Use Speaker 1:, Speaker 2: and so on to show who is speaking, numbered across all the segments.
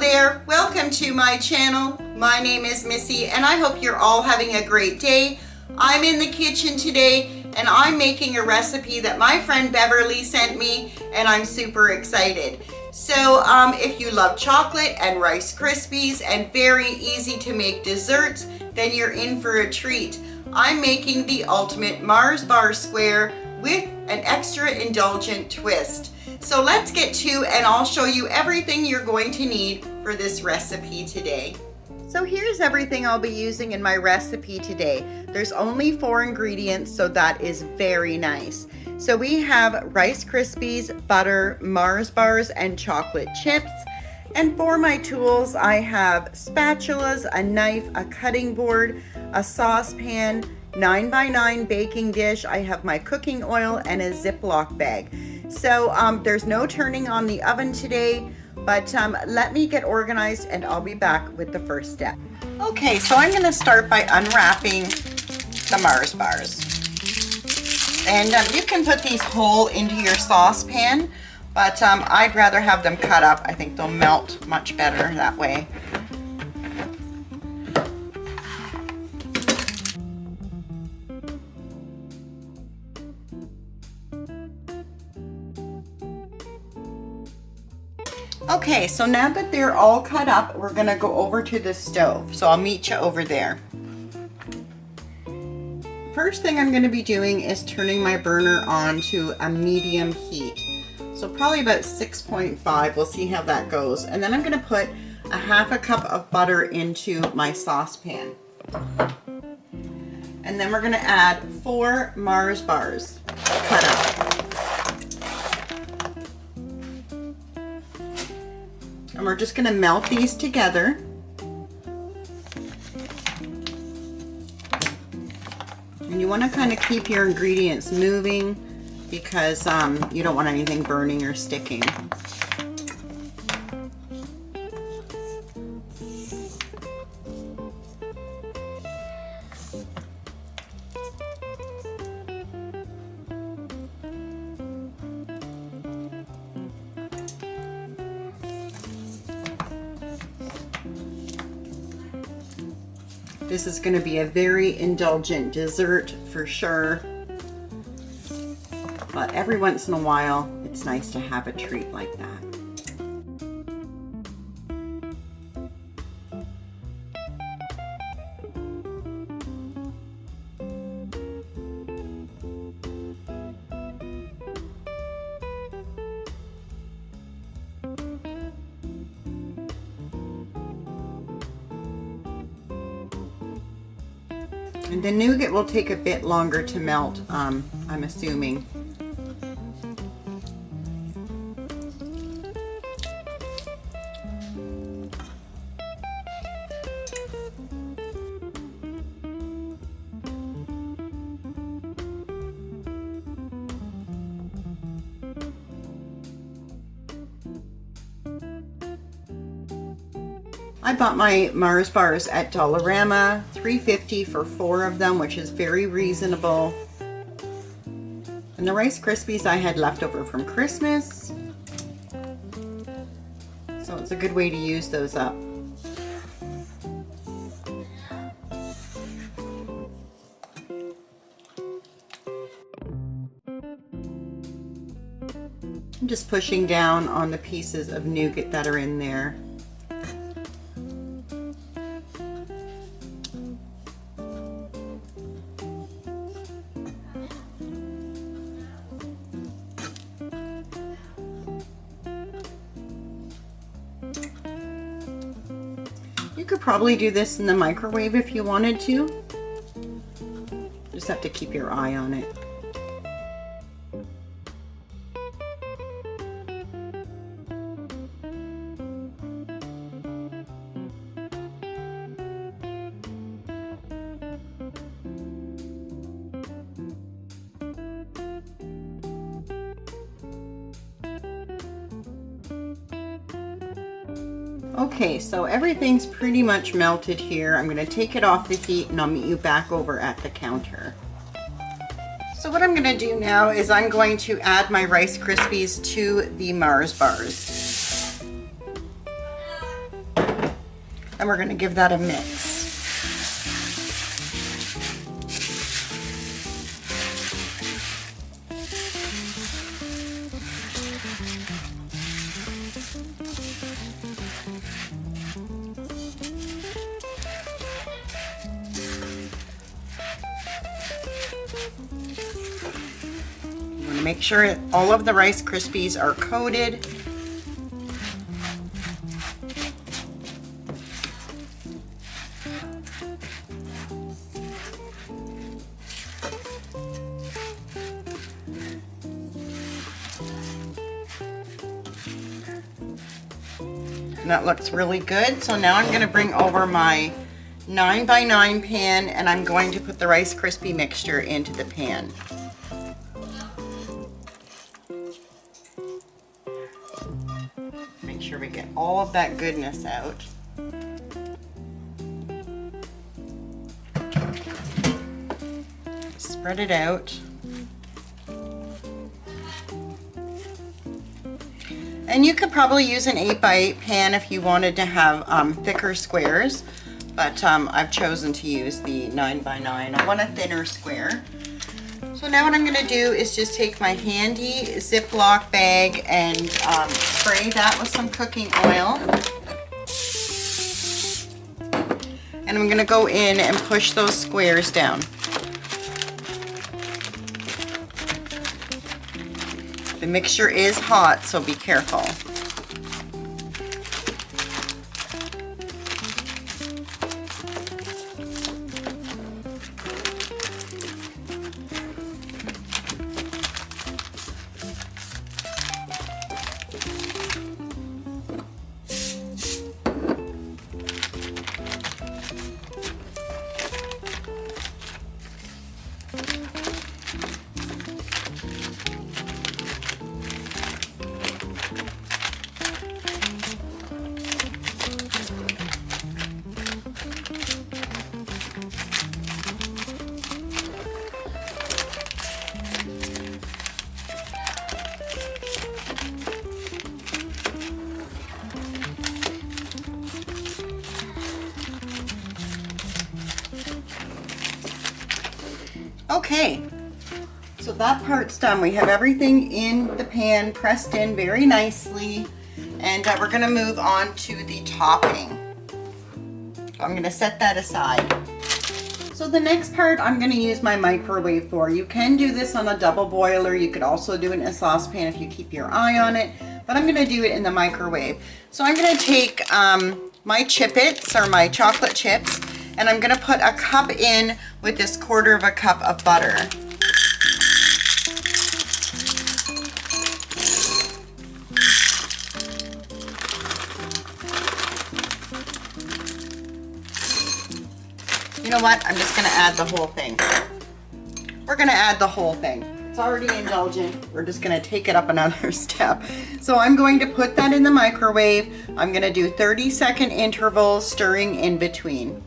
Speaker 1: there, welcome to my channel. My name is Missy and I hope you're all having a great day. I'm in the kitchen today and I'm making a recipe that my friend Beverly sent me and I'm super excited. So if you love chocolate and Rice Krispies and very easy to make desserts, then you're in for a treat. I'm making the ultimate Mars bar square with an extra indulgent twist. So let's get to and I'll show you everything you're going to need for this recipe today. So here's everything I'll be using in my recipe today. There's only 4 ingredients, so that is very nice. So we have Rice Krispies, butter, Mars bars, and chocolate chips. And for my tools, I have spatulas, a knife, a cutting board, a saucepan, 9x9 baking dish. I have my cooking oil and a Ziploc bag. So there's no turning on the oven today, but let me get organized and I'll be back with the first step. Okay, so I'm gonna start by unwrapping the Mars bars. And you can put these whole into your saucepan, but I'd rather have them cut up. I think they'll melt much better that way. Okay, so now that they're all cut up, we're gonna go over to the stove. So I'll meet you over there. First thing I'm gonna be doing is turning my burner on to a medium heat. So probably about 6.5, we'll see how that goes. And then I'm gonna put a half a cup of butter into my saucepan. And then we're gonna add 4 Mars bars cut up. And we're just gonna melt these together. And you wanna kind of keep your ingredients moving because you don't want anything burning or sticking. This is going to be a very indulgent dessert for sure, but every once in a while it's nice to have a treat like that. And the nougat will take a bit longer to melt, I'm assuming. I bought my Mars bars at Dollarama, $3.50 for 4 of them, which is very reasonable. And the Rice Krispies I had left over from Christmas, so it's a good way to use those up. I'm just pushing down on the pieces of nougat that are in there. You could probably do this in the microwave if you wanted to. Just have to keep your eye on it. Okay, so everything's pretty much melted here. I'm going to take it off the heat and I'll meet you back over at the counter. So what I'm going to do now is I'm going to add my Rice Krispies to the Mars bars. and we're going to give that a mix. Make sure all of the Rice Krispies are coated. And that looks really good. So now I'm going to bring over my 9x9 pan and I'm going to put the Rice Krispie mixture into the pan. Make sure we get all of that goodness out. Spread it out. And you could probably use an 8x8 pan if you wanted to have thicker squares, but I've chosen to use the 9x9. I want a thinner square. So now what I'm going to do is just take my handy Ziploc bag and spray that with some cooking oil. And I'm going to go in and push those squares down. The mixture is hot, so be careful. Okay, so that part's done. We have everything in the pan pressed in very nicely, and we're going to move on to the topping. So I'm going to set that aside. So the next part I'm going to use my microwave for. You can do this on a double boiler. You could also do it in a saucepan if you keep your eye on it, but I'm going to do it in the microwave. So I'm going to take my Chip-Its or my chocolate chips, and I'm going to put a cup in with this 1/4 cup of butter. You know what? I'm just going to add the whole thing. We're going to add the whole thing. It's already indulgent. We're just going to take it up another step. So I'm going to put that in the microwave. I'm going to do 30-second intervals, stirring in between.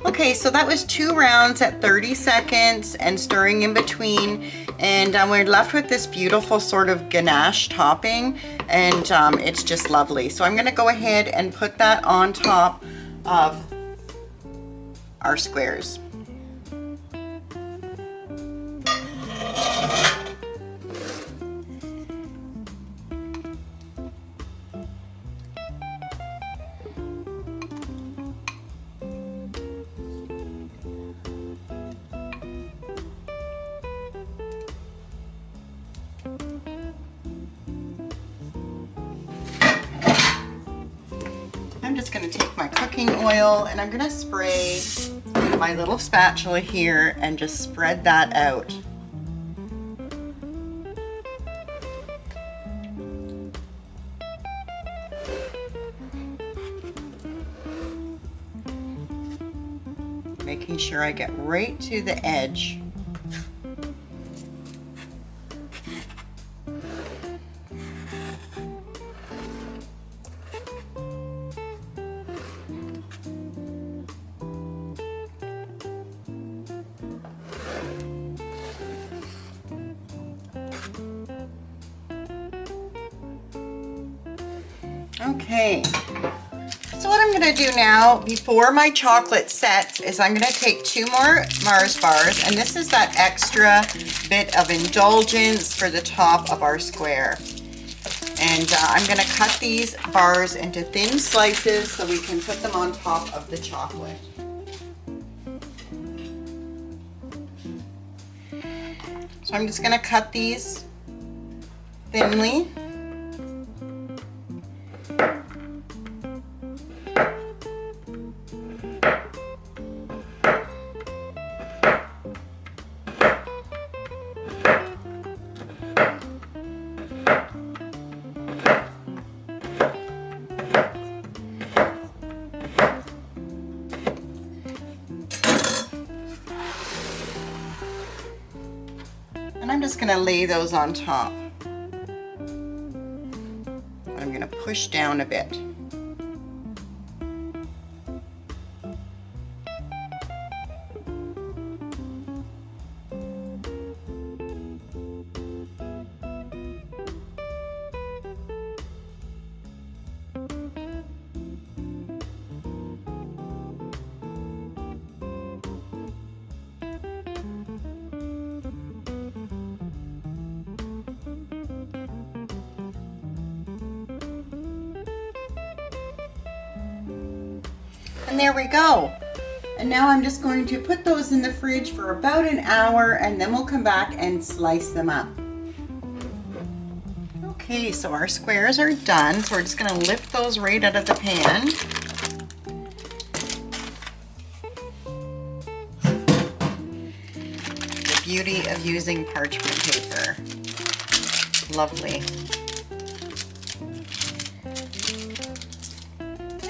Speaker 1: Okay, so that was 2 rounds at 30 seconds and stirring in between, and we're left with this beautiful sort of ganache topping, and it's just lovely. So I'm going to go ahead and put that on top of our squares. I'm just going to take my cooking oil and I'm going to spray my little spatula here and just spread that out. Making sure I get right to the edge. Okay, so what I'm going to do now before my chocolate sets is I'm going to take 2 more Mars bars, and this is that extra bit of indulgence for the top of our square. And I'm going to cut these bars into thin slices so we can put them on top of the chocolate. So I'm just going to cut these thinly. And I'm just going to lay those on top. I'm going to push down a bit. And there we go. And now I'm just going to put those in the fridge for about an hour, and then we'll come back and slice them up. Okay, so our squares are done. So we're just going to lift those right out of the pan. The beauty of using parchment paper. Lovely.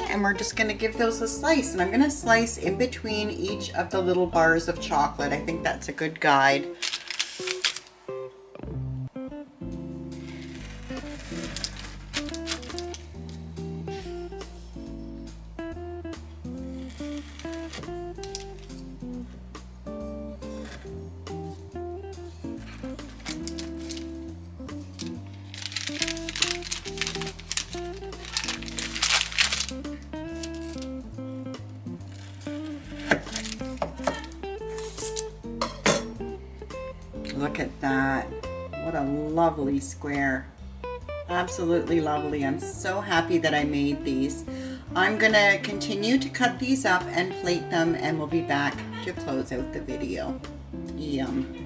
Speaker 1: And we're just going to give those a slice, and I'm going to slice in between each of the little bars of chocolate. I think that's a good guide. Look at that. What a lovely square. Absolutely lovely. I'm so happy that I made these. I'm going to continue to cut these up and plate them, and we'll be back to close out the video. Yum.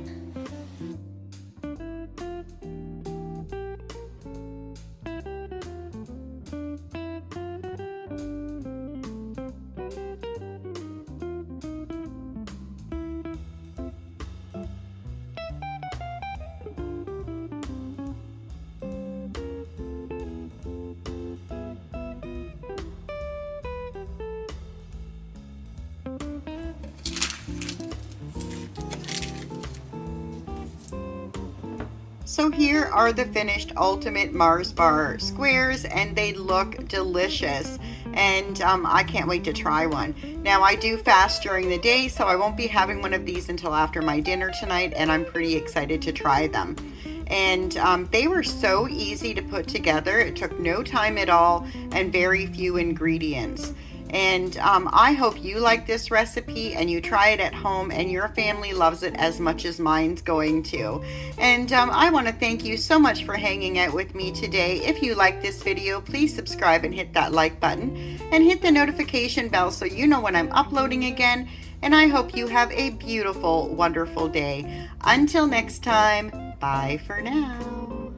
Speaker 1: So here are the finished Ultimate Mars Bar squares, and they look delicious, and I can't wait to try one. Now I do fast during the day, so I won't be having one of these until after my dinner tonight, and I'm pretty excited to try them. And they were so easy to put together. It took no time at all and very few ingredients. And I hope you like this recipe and you try it at home and your family loves it as much as mine's going to. And I want to thank you so much for hanging out with me today. If you like this video, please subscribe and hit that like button and hit the notification bell so you know when I'm uploading again. And I hope you have a beautiful, wonderful day. Until next time, bye for now.